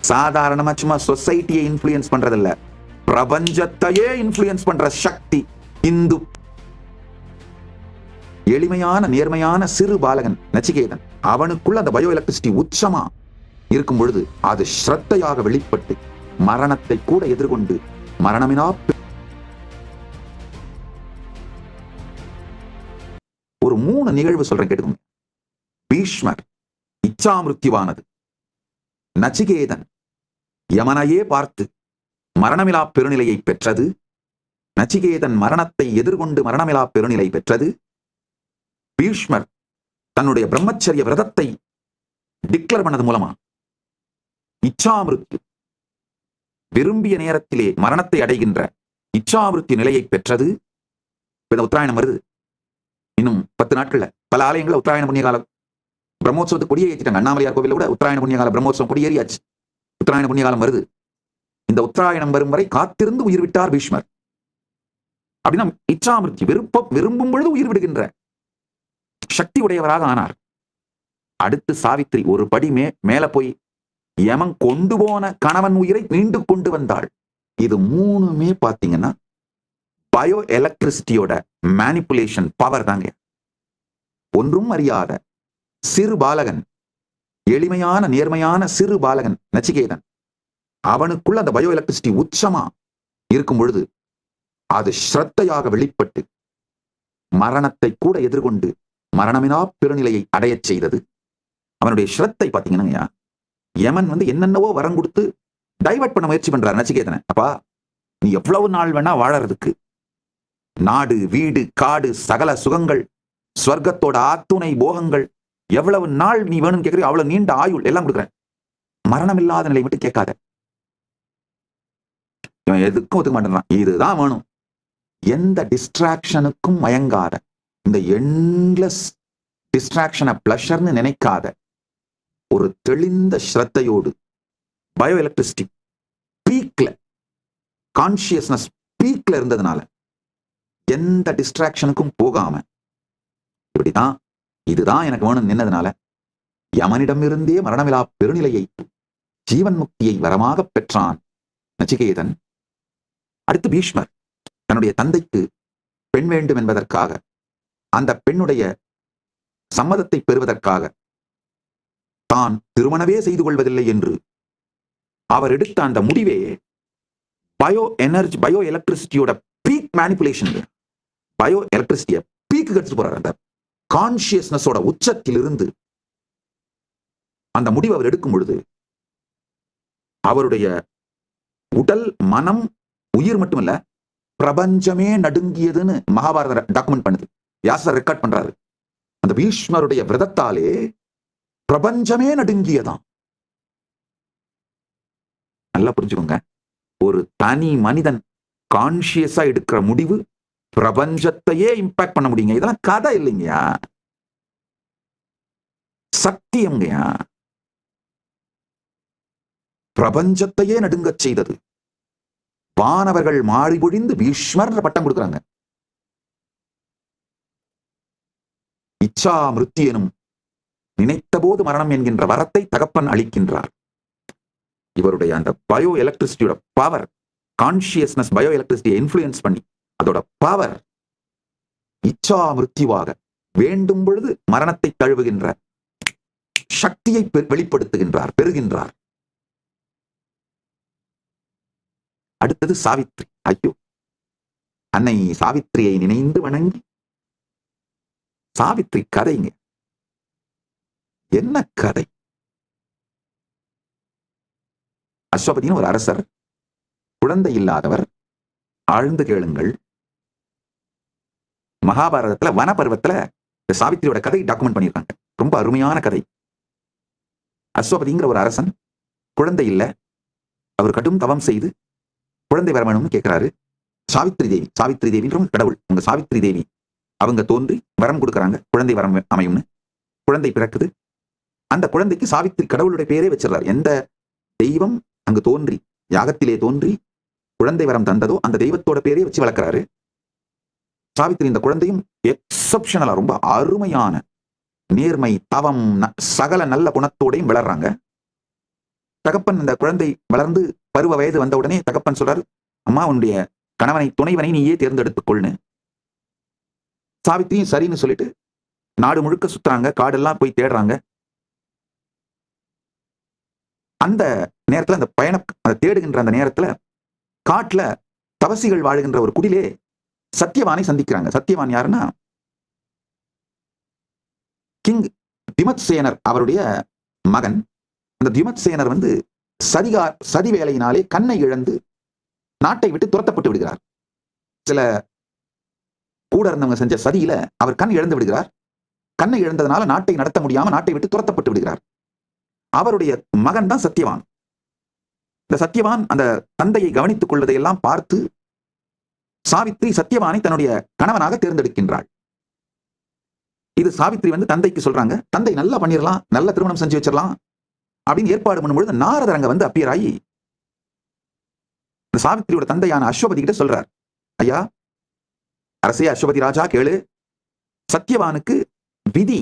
சாதாரணமா சும்மா சொசைட்டியை இன்ஃப்ளூயன்ஸ் பண்றதில்ல, பிரபஞ்சத்தையே இன்ஃப்ளூயன்ஸ் பண்ற சக்தி இந்து. எளிமையான நேர்மையான சிறு பாலகன் நச்சிகேதன், அவனுக்குள்ள அந்த பயோ எலக்ட்ரிசிட்டி உச்சமா இருக்கும் பொழுது அது ஸ்ரத்தையாக வெளிப்பட்டு மரணத்தை கூட எதிர்கொண்டு மரணமினா ஒரு 3 நிகழ்வு சொல்றேன் கேட்டுக்கோங்க. பீஷ்மர் இச்சாமிருத்யுவானது, நச்சிகேதன் யமனையே பார்த்து மரணமிலா பெருநிலையை பெற்றது, நச்சிகேதன் மரணத்தை எதிர்கொண்டு மரணமிலா பெருநிலை பெற்றது, பீஷ்மர் தன்னுடைய பிரம்மச்சரிய விரதத்தை டிக்ளேர் பண்ணது மூலமா இச்சாமிருத்யு, விரும்பிய நேரத்திலே மரணத்தை அடைகின்ற இச்சாமிருத்யு நிலையை பெற்றது. உத்தராயணம் வருது, இன்னும் 10 நாட்கள்ல பல ஆலயங்கள்ல உத்தராயண புண்ணியகால பிரம்மோத்சவத்துக்கு கொடியே ஏற்றிட்டாங்க. அண்ணாமலையார் கோவில கூட உத்தராயண புண்ணியகால பிரம்மோத்சவம் கொடி ஏறியாச்சு. உத்தராயண புண்ணியகாலம் வருது. இந்த உத்தராயணம் வரும் வரை காத்திருந்து உயிர் விட்டார் பீஷ்மர். அப்படின்னா இச்சாமிருத்தி விரும்பும் பொழுது உயிர் விடுகின்ற சக்தி உடையவராக ஆனார். அடுத்து சாவித்திரி ஒரு படி மேல போய் யமன் கொண்டு போன கணவன் உயிரை மீண்டு கொண்டு வந்தாள். இது 3மே பாத்தீங்கன்னா பயோ எலக்ட்ரிசிட்டியோட மேனிப்புலேஷன் பவர் தாங்க. ஒன்றும் அறியாத சிறு பாலகன், எளிமையான நேர்மையான சிறு பாலகன் நச்சிகேதன், அவனுக்குள்ள அந்த பயோ எலக்ட்ரிசிட்டி உச்சமா இருக்கும் பொழுது அது ஸ்ரத்தையாக வெளிப்பட்டு மரணத்தை கூட எதிர்கொண்டு மரணமினா பெருநிலையை அடையச் செய்தது. அவனுடைய ஸ்ரத்தை பாத்தீங்கன்னா, யமன் என்னென்னவோ வரம் கொடுத்து டைவர்ட் பண்ண முயற்சி பண்றார் நச்சிகேதனை. அப்பா, நீ எவ்வளவு நாள் வேணா வாழறதுக்கு, நாடு வீடு காடு சகல சுகங்கள் ஸ்வர்க்கத்தோட ஆத்துணை போகங்கள் எவ்வளவு நாள் நீ வேணும்னு கேட்கற, அவ்வளவு நீண்ட ஆயுள் எல்லாம் கொடுக்குறேன், மரணம் இல்லாத நிலை மட்டும் கேட்காத. இவன் எதுக்கும் ஒத்துக்க மாட்டேன், இதுதான் வேணும். எந்த டிஸ்ட்ராக்ஷனுக்கும் மயங்காத, இந்த எண்ட்லெஸ் டிஸ்ட்ராக்ஷனை பிளஷர்னு நினைக்காத ஒரு தெளிந்த ஸ்ரத்தையோடு பயோ எலக்ட்ரிசிட்டி பீக்ல, கான்சியஸ்னஸ் பீக்ல இருந்ததுனால எந்த டிஸ்ட்ராக்ஷனுக்கும் போகாம இப்படிதான் இதுதான் எனக்கு வேணும் நின்னதுனால யமனிடமிருந்தே மரணமிலா பெருநிலையை ஜீவன் முக்தியை வரமாக பெற்றான் நச்சிகேதன். அடுத்து பீஷ்மர் தன்னுடைய தந்தைக்கு பெண் வேண்டும் என்பதற்காக, அந்த பெண்ணுடைய சம்மதத்தை பெறுவதற்காக தான் திருமணமே செய்து கொள்வதில்லை என்று அவர் எடுத்த அந்த முடிவே பயோ எனர்ஜி, பயோ எலக்ட்ரிசிட்டியோட பீக் மேனிபுலேஷன். பயோ எலக்ட்ரிசிட்டியை பீக்கு எடுத்துட்டு போறார். அந்த கான்சியஸ்னஸோட உச்சத்திலிருந்து அந்த முடிவு அவர் எடுக்கும் பொழுது அவருடைய உடல் மனம் உயிர் மட்டுமல்ல, பிரபஞ்சமே நடுங்கியதுன்னு மகாபாரத டாக்குமெண்ட் பண்ணுது, வியாசர் ரெக்கார்ட் பண்றாரு. அந்த பீஷ்மருடைய விரதத்தாலே பிரபஞ்சமே நடுங்கியதான். நல்லா புரிஞ்சுக்கோங்க, ஒரு தனி மனிதன் கான்சியஸா எடுக்கிற முடிவு பிரபஞ்சத்தையே இம்பாக்ட் பண்ண முடியுங்க. இதெல்லாம் கதை இல்லைங்கயா, சத்தியம்ங்கயா. பிரபஞ்சத்தையே நடுங்கச் செய்தது. வானவர்கள் மாறி பொழிந்து பீஷ்மர் பட்டம் கொடுக்கிறாங்க. இச்சா மிருத்தி எனும் நினைத்த போது மரணம் என்கின்ற வரத்தை தகப்பன் அளிக்கின்றார். இவருடைய அந்த பயோ எலக்ட்ரிசிட்டியோட பவர், கான்சியஸ்னஸ் பயோ எலக்ட்ரிசிட்டியை இன்ஃப்ளூயன்ஸ் பண்ணி அதோட பவர் இச்சா மிருத்யுவாக வேண்டும் பொழுது மரணத்தை தழுவுகின்ற சக்தியை வெளிப்படுத்துகின்றார், பெறுகின்றார். அடுத்தது சாவித்ரி. ஐயோ, அன்னை சாவித்திரியை நினைந்து வணங்கி, சாவித்ரி கதைங்க, என்ன கதை. அஸ்வபதினு ஒரு அரசர், குழந்தை இல்லாதவர். ஆழ்ந்து கேளுங்கள், மகாபாரதத்துல வனப்பருவத்துல இந்த சாவித்திரியோட கதை டாக்குமெண்ட் பண்ணியிருக்காங்க. ரொம்ப அருமையான கதை. அஸ்வபதிங்கிற ஒரு அரசன், குழந்தை இல்லை, அவர் கடும் தவம் செய்து குழந்தை வர வேணும்னு கேட்கிறாரு. சாவித்ரி தேவி, சாவித்ரி தேவின்ற கடவுள், உங்க சாவித்ரி தேவி அவங்க தோன்றி வரம் கொடுக்குறாங்க, குழந்தை வரம் அமையும்னு. குழந்தை பிறக்குது. அந்த குழந்தைக்கு சாவித்ரி கடவுளுடைய பேரே வச்சிடறாரு. எந்த தெய்வம் அங்கு தோன்றி யாகத்திலே தோன்றி குழந்தை வரம் தந்ததோ அந்த தெய்வத்தோட பேரே வச்சு வளர்க்கிறாரு. சாவித்ரி இந்த குழந்தையும் எக்ஸப்ஷனலா ரொம்ப அருமையான நேர்மை, தவம், சகல நல்ல குணத்தோடையும் வளர்றாங்க. தகப்பன் இந்த குழந்தை வளர்ந்து பருவ வயது வந்த உடனே தகப்பன் சொல்றாரு, அம்மா உன்னுடைய கணவனை துணைவனை நீயே தேர்ந்தெடுத்துக் கொள்னு. சாவித்திரியும் சரின்னு சொல்லிட்டு நாடு முழுக்க சுத்துறாங்க, காடெல்லாம் போய் தேடுறாங்க. அந்த நேரத்துல அந்த அதை தேடுகின்ற அந்த நேரத்துல காட்டுல தவசிகள் வாழுகின்ற ஒரு குடிலே சத்தியவானை சந்திக்கிறாங்க. சத்தியவான் யாருன்னா கிங் திமத்சேனர் அவருடைய மகன். அந்த திமத்சேனர் சதி வேலையினாலே கண்ணை இழந்து நாட்டை விட்டு துரத்தப்பட்டு விடுகிறார். சில கூட இருந்தவங்க செஞ்ச சதியில அவர் கண் இழந்து விடுகிறார். கண்ணை இழந்ததுனால நாட்டை நடத்த முடியாம நாட்டை விட்டு துரத்தப்பட்டு விடுகிறார். அவருடைய மகன் தான் சத்தியவான். இந்த சத்தியவான் அந்த தந்தையை கவனித்துக் கொள்வதையெல்லாம் பார்த்து சாவித்ரி சத்தியவானை தன்னுடைய கணவனாக தேர்ந்தெடுக்கின்றாள். இது சாவித்ரி தந்தைக்கு சொல்றாங்க. தந்தை நல்லா பண்ணிடலாம், நல்ல திருமணம் செஞ்சு வச்சிடலாம் அப்படின்னு ஏற்பாடு பண்ணும்பொழுது நாரதர் அங்க அப்பியர் ஆகி இந்த சாவித்ரியோட தந்தையான அஸ்வபதி கிட்ட சொல்றார், ஐயா அரசே அஸ்வபதி ராஜா கேளு, சத்தியவானுக்கு விதி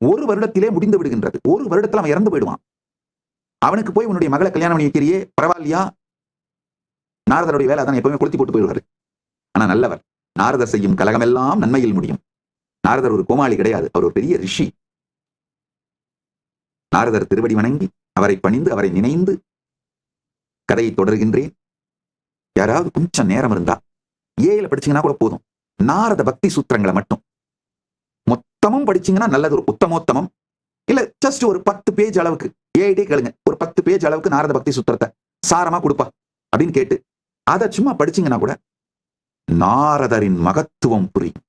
1 வருடத்திலே முடிந்து விடுகின்றது. 1 வருடத்துல அவன் இறந்து போயிடுவான். அவனுக்கு போய் உன்னுடைய மகளை கல்யாணம் பண்ணி வைக்கிறியே, பரவாயில்லையா? நாரதருடைய வேலை அதான், எப்பவுமே கொளுத்தி போட்டு போயிடுவாரு. ஆனா நல்லவர். நாரதர் செய்யும் கலகமெல்லாம் நன்மையில் முடியும். நாரதர் ஒரு கோமாளி கிடையாது, அவர் ஒரு பெரிய ரிஷி. நாரதர் திருவடி வணங்கி அவரை பணிந்து அவரை நினைந்து கதையை தொடர்கின்றேன். யாராவது கொஞ்சம் நேரம் இருந்தா ஏல படிச்சீங்கன்னா கூட போதும். நாரத பக்தி சூத்திரங்களை மட்டும் மொத்தமும் படிச்சீங்கன்னா நல்லது, ஒரு உத்தமோத்தமம். இல்ல ஜஸ்ட் ஒரு 10 பேஜ் அளவுக்கு ஏடே கேளுங்க, ஒரு 10 பேஜ் அளவுக்கு நாரத பக்தி சூத்திரத்தை சாரமா கொடுப்பா அப்படின்னு கேட்டு அதை சும்மா படிச்சீங்கன்னா கூட நாரதரின் மகத்துவம் புரியும்.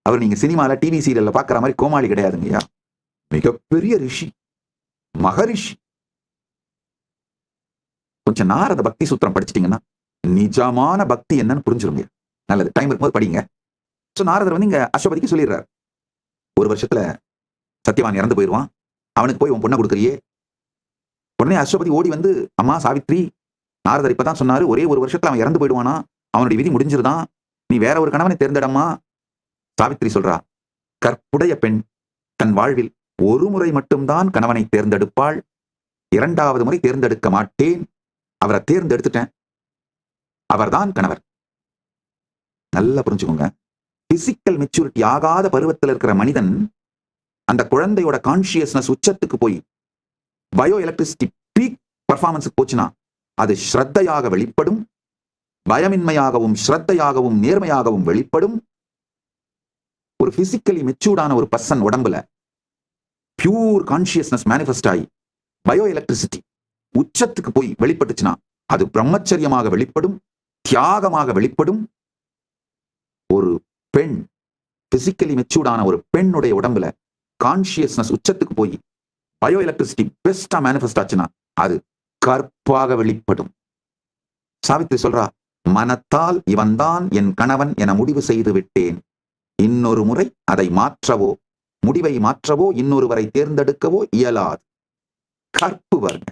அவர் நீங்க சினிமால டிவி சீரியல்ல பாக்குற மாதிரி கோமாளி கிடையாதுங்கய்யா, மிகப்பெரிய ரிஷி, மகரிஷி. கொஞ்சம் நாரத பக்தி சூத்திரம் படிச்சிட்டீங்கன்னா நிஜமான பக்தி என்னன்னு புரிஞ்சிருங்க. நல்லது, டைம் இருக்கும்போது படிங்க. நாரதர் இங்க அஸ்வபதிக்கு சொல்லிடுறார், 1 வருஷத்துல சத்தியவான் இறந்து போயிடுவான், அவனுக்கு போய் உன் பொண்ணை கொடுக்குறியே. உடனே அஸ்வபதி ஓடி அம்மா சாவித்ரி, நாரதர் இப்பதான் சொன்னாரு, ஒரே 1 வருஷத்துல அவன் இறந்து போயிடுவானா, அவனுடைய விதி முடிஞ்சிருதான், நீ வேற ஒரு கணவனை தேர்ந்தெடம்மா. சாவித்ரி சொல்றா, கற்புடைய பெண் தன் வாழ்வில் 1 முறை மட்டும்தான் கணவனை தேர்ந்தெடுப்பாள், 2வது முறை தேர்ந்தெடுக்க மாட்டேன், அவரை தேர்ந்தெடுத்துட்டேன், அவர்தான் கணவர். நல்லா புரிஞ்சுக்கோங்க. பிசிக்கல் மெச்சூரிட்டி ஆகாத பருவத்தில் இருக்கிற மனிதன் அந்த குழந்தையோட கான்சியஸ்னஸ் உச்சத்துக்கு போய் பயோ எலக்ட்ரிசிட்டி பீக் பர்ஃபார்மன்ஸுக்கு போச்சுன்னா அது ஸ்ரத்தையாக வெளிப்படும், பயமின்மையாகவும் ஸ்ரத்தையாகவும் நேர்மையாகவும் வெளிப்படும். ஒரு பிசிக்கலி மெச்சூர்டான ஒரு பர்சன் உடம்புல பியூர் கான்சியஸ்னஸ் மேனிஃபெஸ்ட் ஆகி பயோ எலக்ட்ரிசிட்டி உச்சத்துக்கு போய் வெளிப்பட்டுச்சுன்னா அது பிரம்மச்சரியமாக வெளிப்படும், தியாகமாக வெளிப்படும். ஒரு பெண் பிசிக்கலி மெச்சூர்டான ஒரு பெண்ணுடைய உடம்புல கான்சியஸ்னஸ் உச்சத்துக்கு போய் பயோ எலக்ட்ரிசிட்டி பெஸ்டா மேனிஃபெஸ்ட் ஆச்சுன்னா அது கற்பாக வெளிப்படும். சாவித்ரி சொல்றா, மனத்தால் இவன்தான் என் கணவன் என முடிவு செய்து விட்டேன், இன்னொரு முறை அதை மாற்றவோ முடிவை மாற்றவோ இன்னொருவரை தேர்ந்தெடுக்கவோ இயலாது. கற்பு வருங்க.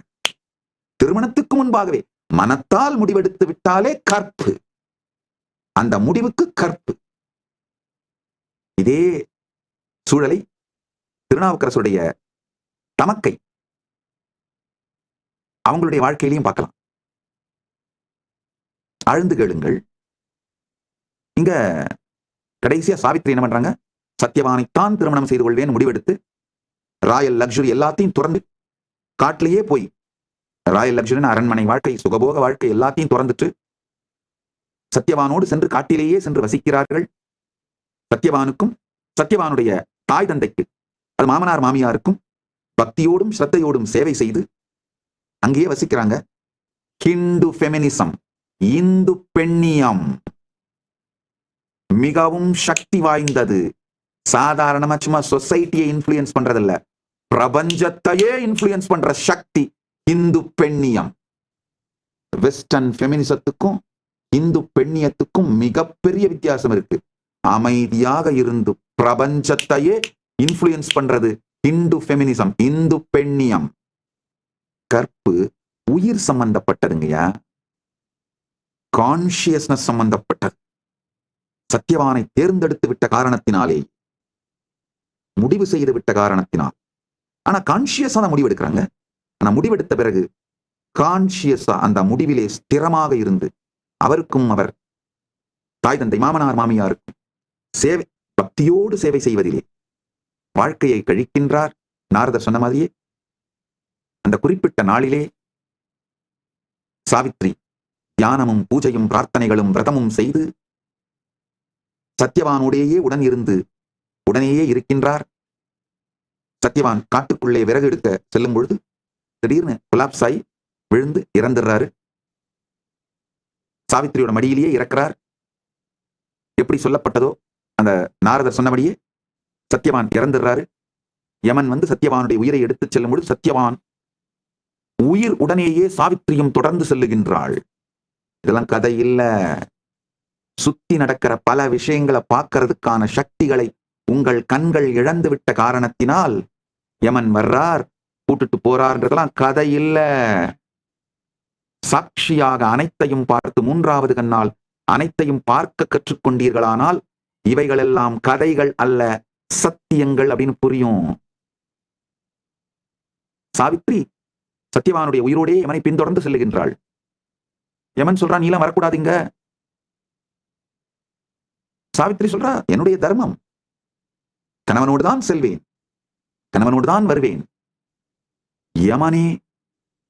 திருமணத்துக்கு முன்பாகவே மனத்தால் முடிவெடுத்து விட்டாலே கற்பு, அந்த முடிவுக்கு கற்பு. இதே சூழலை திருநாவுக்கரசுடைய தமக்கை அவங்களுடைய வாழ்க்கையிலையும் பார்க்கலாம். ஆழ்ந்து கேளுங்கள். இங்க கடைசியா சாவித்ரி என்ன பண்றாங்க, சத்தியவானைத்தான் திருமணம் செய்து கொள்வேன் முடிவெடுத்து ராயல் லக்ஸுரி எல்லாத்தையும் துறந்து காட்டிலேயே போய் ராயல் லக்ஸுரின் அரண்மனை வாழ்க்கை, சுகபோக வாழ்க்கை எல்லாத்தையும் துறந்துட்டு சத்தியவானோடு சென்று காட்டிலேயே சென்று வசிக்கிறார்கள். சத்தியவானுக்கும் சத்தியவானுடைய தாய் தந்தைக்கு, அது மாமனார் மாமியாருக்கும் பக்தியோடும் ஸ்ரத்தையோடும் சேவை செய்து அங்கேயே வசிக்கிறாங்க. ஹிந்து ஃபெமினிசம், இந்து பெண்ணியம் மிகவும் சக்தி வாய்ந்தது. சாதாரணமா சும்மா சொசைட்டியை இன்ஃப்ளூயன்ஸ் பண்றதில்ல, பிரபஞ்சத்தையே இன்ஃப்ளூயன்ஸ் பண்ற சக்தி இந்து பெண்ணியம். வெஸ்டர்ன் ஃபெமினிசத்துக்கும் இந்து பெண்ணியத்துக்கும் மிகப்பெரிய வித்தியாசம் இருக்கு. அமைதியாக இருந்து பிரபஞ்சத்தையே இன்ஃப்ளூயன்ஸ் பண்றது இந்து ஃபெமினிசம், இந்து பெண்ணியம். கற்பு உயிர் சம்பந்தப்பட்டதுங்கய்யா, கான்சியஸ்னஸ் சம்பந்தப்பட்டது. சத்தியவானை தேர்ந்தெடுத்து விட்ட காரணத்தினாலே, முடிவு செய்து விட்ட காரணத்தினால். ஆனா கான்சியஸா தான் முடிவு எடுக்கிறாங்க. ஆனா முடிவெடுத்த பிறகு கான்சியஸா அந்த முடிவிலே ஸ்திரமாக இருந்து அவருக்கும் அவர் தாய் தந்தை மாமனார் மாமியாருக்கும் சேவை பக்தியோடு சேவை செய்வதிலே வாழ்க்கையை கழிக்கின்றார். நாரதர் சொன்ன மாதிரியே அந்த குறிப்பிட்ட நாளிலே சாவித்ரி தியானமும் பூஜையும் பிரார்த்தனைகளும் விரதமும் செய்து சத்யவானுடையே உடன் இருந்து உடனேயே இருக்கின்றார். சத்யவான் காட்டுக்குள்ளே விறகு எடுக்க செல்லும் பொழுது திடீர்னு கொலாப்ஸ் ஆகி விழுந்து இறந்துடுறாரு. சாவித்திரியோட மடியிலேயே இறக்கிறார். எப்படி சொல்லப்பட்டதோ அந்த நாரதர் சொன்னபடியே சத்யவான் இறந்துடுறாரு. யமன் வந்து சத்யவானுடைய உயிரை எடுத்துச் செல்லும் பொழுது சத்யவான் உயிர் உடனேயே சாவித்திரியும் தொடர்ந்து செல்லுகின்றாள். இதெல்லாம் கதை இல்ல. சுத்தி நடக்கிற பல விஷயங்களை பார்க்கறதுக்கான சக்திகளை உங்கள் கண்கள் இழந்து விட்ட காரணத்தினால் யமன் வர்றார், கூட்டுட்டு போறார்ன்றதெல்லாம் கதை இல்ல. சாட்சியாக அனைத்தையும் பார்த்து மூன்றாவது கண்ணால் அனைத்தையும் பார்க்க கற்றுக்கொண்டீர்களானால் இவைகளெல்லாம் கதைகள் அல்ல, சத்தியங்கள் அப்படின்னு புரியும். சாவித்ரி சத்யவானுடைய உயிரோடே யமனை பின்தொடர்ந்து செல்லுகின்றாள். யமன் சொல்றான், நீலாம் வரக்கூடாதுங்க. சாவித்ரி சொல்றா, என்னுடைய தர்மம், கணவனோடு தான் செல்வேன், கணவனோடு தான் வருவேன். யமனே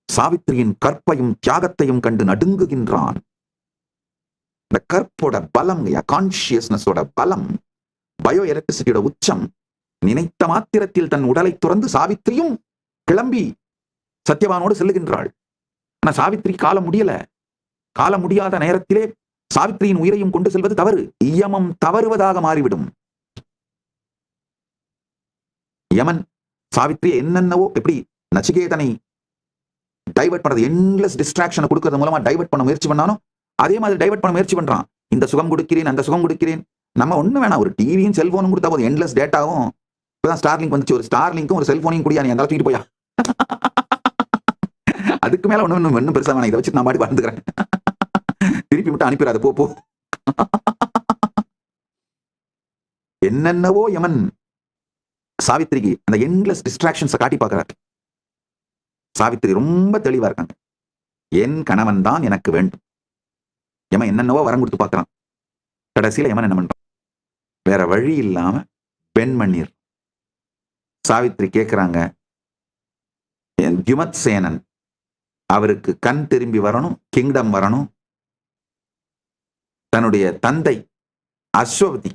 சாவித்திரியின் கற்பையும் தியாகத்தையும் கண்டு நடுங்குகின்றான். இந்த கற்போட பலம், கான்சியஸ்னஸோட பலம், பயோ எலக்ட்ரிசிட்டியோட உச்சம். நினைத்த மாத்திரத்தில் தன் உடலை துறந்து சாவித்திரியும் கிளம்பி சத்யவானோடு செல்லுகின்றாள். ஆனா சாவித்திரி கால முடியல. கால முடியாத நேரத்திலே சாவித்திரியின் உயிரையும் கொண்டு செல்வது தவறு. யமம் தவறுவதாக மாறிவிடும். யமன் சாவித்திரி என்னென்னவோ எப்படி நச்சிகேதனை டைவர்ட் பண்றது, என்லெஸ் டிஸ்ட்ராக்ஷனை கொடுக்கறது மூலமா டைவர்ட் பண்ண முயற்சி பண்ணாலும் அதே மாதிரி டைவர்ட் பண்ண முயற்சி பண்றான். இந்த சுகம் கொடுக்கிறேன், அந்த சுகம் கொடுக்கிறேன். நம்ம ஒண்ணு வேணாம், ஒரு டிவியும் செல்போனும் கொடுத்தா போதும், என்லெஸ் டேட்டாவும். இப்பதான் ஸ்டார்லிங்க் வந்துச்சு, ஒரு ஸ்டார்லிங்க்கும் ஒரு செல்போனையும் கூடியா நீ அந்த தூக்கிட்டு போயா. அதுக்கு மேல ஒண்ணு பெருசா வேணாம், இதை வச்சு நான் பாடி வாழ்ந்துக்கிறேன், திருப்பி மட்டும் அனுப்பிடாது போ. என்னென்னவோ யமன் சாவித்திரிக்கு அந்த என்லெஸ் டிஸ்ட்ராக்ஷன்ஸை காட்டி பார்க்கிறார். சாவித்திரி ரொம்ப தெளிவா இருக்காங்க, என் கணவன் தான் எனக்கு வேண்டும். யமன் என்னென்னவோ வரம் கொடுத்து பார்க்கறான். கடைசியில யமன் என்ன பண்றான், வேற வழி இல்லாம பெண் மண்ணீர். சாவித்திரி கேட்கிறாங்க, ஜுமத் சேனன் அவருக்கு கண் திரும்பி வரணும், கிங்டம் வரணும். தன்னுடைய தந்தை அஸ்வபதி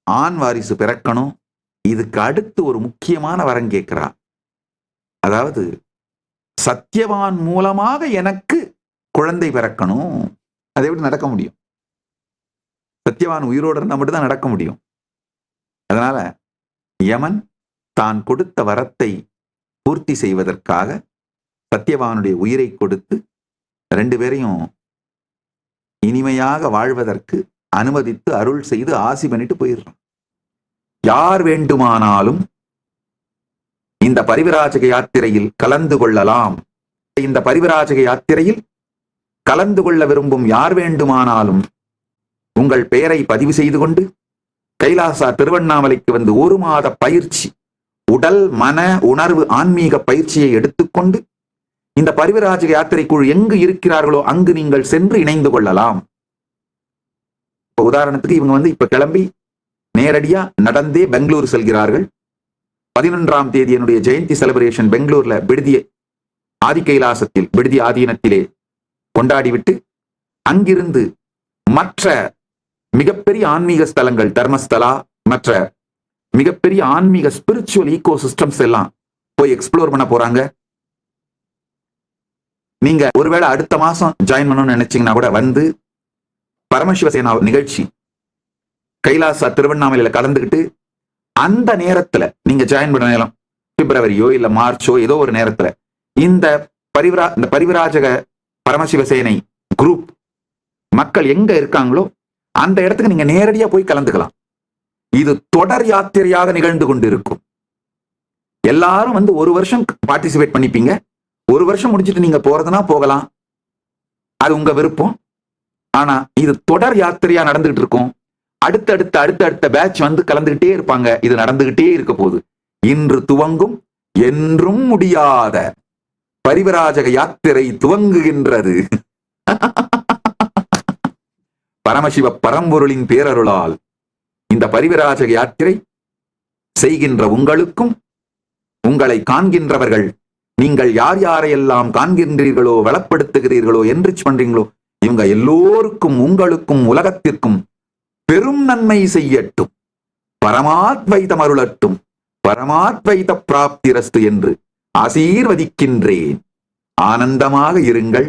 ஆண் வாரிசு பிறக்கணும். இதுக்கு அடுத்து ஒரு முக்கியமான வரம் கேட்கிறா. அதாவது சத்யவான் மூலமாக எனக்கு குழந்தை பிறக்கணும். அது எப்படி நடக்க முடியும்? சத்யவான் உயிரோடு இருந்தால் மட்டும்தான் நடக்க முடியும். அதனால யமன் தான் கொடுத்த வரத்தை பூர்த்தி செய்வதற்காக சத்யவானுடைய உயிரை கொடுத்து ரெண்டு பேரையும் இனிமையாக வாழ்வதற்கு அனுமதித்து அருள் செய்து ஆசி பண்ணிட்டு போயிடுறான். யார் வேண்டுமானாலும் இந்த பரிவிராஜக யாத்திரையில் கலந்து கொள்ளலாம். இந்த பரிவிராஜக யாத்திரையில் கலந்து கொள்ள விரும்பும் யார் வேண்டுமானாலும் உங்கள் பெயரை பதிவு செய்து கொண்டு கைலாசா திருவண்ணாமலைக்கு வந்து 1 மாத பயிற்சி, உடல் மன உணர்வு ஆன்மீக பயிற்சியை எடுத்துக்கொண்டு இந்த பரிவிராஜக யாத்திரை குழு எங்கு இருக்கிறார்களோ அங்கு நீங்கள் சென்று இணைந்து கொள்ளலாம். இப்ப உதாரணத்துக்கு இவங்க வந்து இப்ப கிளம்பி நேரடியா நடந்தே பெங்களூர் செல்கிறார்கள். 11ஆம் தேதி என்னுடைய ஜெயந்தி செலிப்ரேஷன் பெங்களூர்ல விடுதி ஆதி கைலாசத்தில் விடுதி ஆதீனத்திலே கொண்டாடிவிட்டு அங்கிருந்து மற்ற மிகப்பெரிய ஆன்மீக ஸ்தலங்கள், தர்மஸ்தலா, மற்ற மிகப்பெரிய ஆன்மீக ஸ்பிரிச்சுவல் ஈகோ சிஸ்டம்ஸ் எல்லாம் போய் எக்ஸ்ப்ளோர் பண்ண போறாங்க. நீங்க ஒருவேளை அடுத்த மாசம் ஜாயின் பண்ணணும்னு நினைச்சீங்கன்னா கூட வந்து பரமசிவசேனா நிகழ்ச்சி கைலாசா திருவண்ணாமலையில கலந்துக்கிட்டு அந்த நேரத்துல நீங்க ஜாயின் பண்ண நேரம் பிப்ரவரியோ இல்ல மார்ச்சோ ஏதோ ஒரு நேரத்துல இந்த பரிவிராஜக பரமசிவசேனை குரூப் மக்கள் எங்க இருக்காங்களோ அந்த இடத்துக்கு நீங்க நேரடியா போய் கலந்துக்கலாம். இது தொடர் யாத்திரையாக நிகழ்ந்து கொண்டு இருக்கும். எல்லாரும் வந்து 1 வருஷம் பார்ட்டிசிபேட் பண்ணிப்பீங்க. 1 வருஷம் முடிச்சுட்டு நீங்க போறதுனா போகலாம், அது உங்க விருப்பம். ஆனா இது தொடர் யாத்திரையா நடந்துகிட்டு இருக்கும். அடுத்தடுத்த பேட்ச் வந்து கலந்துகிட்டே இருப்பாங்க. இது நடந்துகிட்டே இருக்க போகுது. இன்று துவங்கும் என்றும் முடியாத பரிவிராஜக யாத்திரை துவங்குகின்றது. பரமசிவ பரம்பொருளின் பேரருளால் இந்த பரிவிராஜக யாத்திரை செய்கின்ற உங்களுக்கும், உங்களை காண்கின்றவர்கள், நீங்கள் யார் யாரையெல்லாம் காண்கின்றீர்களோ, வளப்படுத்துகிறீர்களோ, என்ரிச் பண்றீங்களோ, இவங்க எல்லோருக்கும், உங்களுக்கும், உலகத்திற்கும் பெரும் நன்மை செய்யட்டும், பரமாத்வைதம் அருளட்டும், பரமாத்வைத பிராப்திரஸ்து என்று ஆசீர்வதிக்கின்றேன். ஆனந்தமாக இருங்கள்.